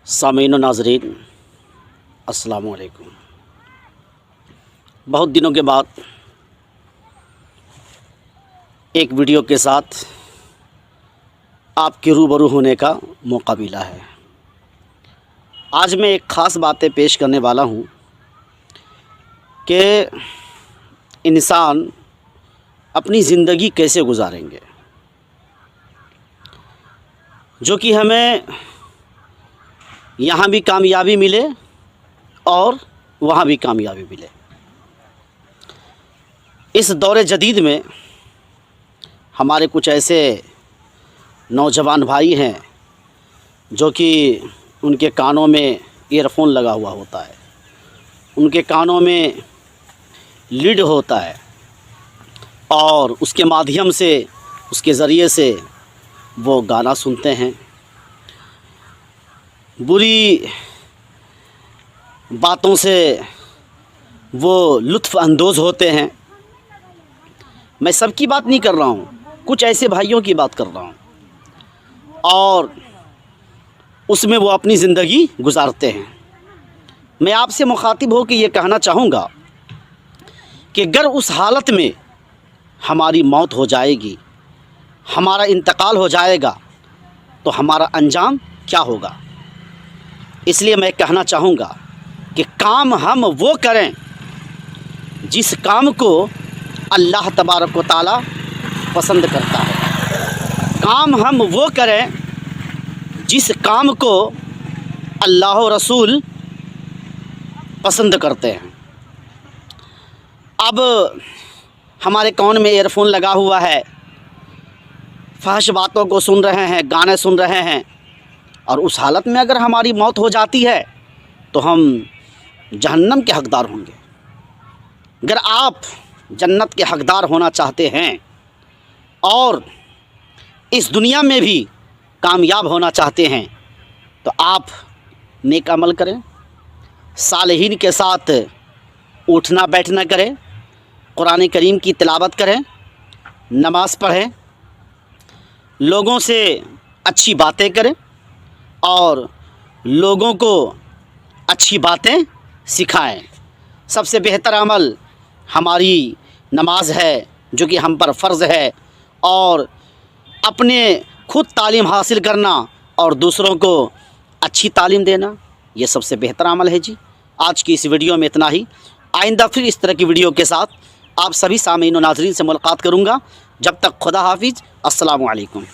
सामीन व नाज़रीन अस्सलामु अलैकुम। बहुत दिनों के बाद एक वीडियो के साथ आपके रूबरू होने का मौका मिला है। आज मैं एक ख़ास बातें पेश करने वाला हूँ कि इंसान अपनी ज़िंदगी कैसे गुजारेंगे, जो कि हमें यहाँ भी कामयाबी मिले और वहाँ भी कामयाबी मिले। इस दौर जदीद में हमारे कुछ ऐसे नौजवान भाई हैं जो कि उनके कानों में ईयरफोन लगा हुआ होता है, उनके कानों में लीड होता है और उसके माध्यम से, उसके ज़रिए से वो गाना सुनते हैं, बुरी बातों से वो लुत्फ़ अंदोज़ होते हैं। मैं सबकी बात नहीं कर रहा हूँ, कुछ ऐसे भाइयों की बात कर रहा हूँ और उसमें वो अपनी ज़िंदगी गुजारते हैं। मैं आपसे मुखातिब हो के ये कहना चाहूँगा कि अगर उस हालत में हमारी मौत हो जाएगी, हमारा इंतकाल हो जाएगा, तो हमारा अंजाम क्या होगा। इसलिए मैं कहना चाहूँगा कि काम हम वो करें जिस काम को अल्लाह तबारक व तआला पसंद करता है। काम हम वो करें जिस काम को अल्लाह और रसूल पसंद करते हैं। अब हमारे कान में ईयरफोन लगा हुआ है, फहश बातों को सुन रहे हैं, गाने सुन रहे हैं, और उस हालत में अगर हमारी मौत हो जाती है तो हम जहन्नम के हक़दार होंगे। अगर आप जन्नत के हक़दार होना चाहते हैं और इस दुनिया में भी कामयाब होना चाहते हैं तो आप नेक अमल करें, सालिहीन के साथ उठना बैठना करें, कुरान करीम की तिलावत करें, नमाज़ पढ़ें, लोगों से अच्छी बातें करें और लोगों को अच्छी बातें सिखाएं। सबसे बेहतर अमल हमारी नमाज है जो कि हम पर फ़र्ज़ है, और अपने खुद तालीम हासिल करना और दूसरों को अच्छी तालीम देना, ये सबसे बेहतर अमल है जी। आज की इस वीडियो में इतना ही। आइंदा फिर इस तरह की वीडियो के साथ आप सभी सामीन व नाज़रीन से मुलाकात करूँगा। जब तक खुदा हाफिज़, अस्सलामु अलैकुम।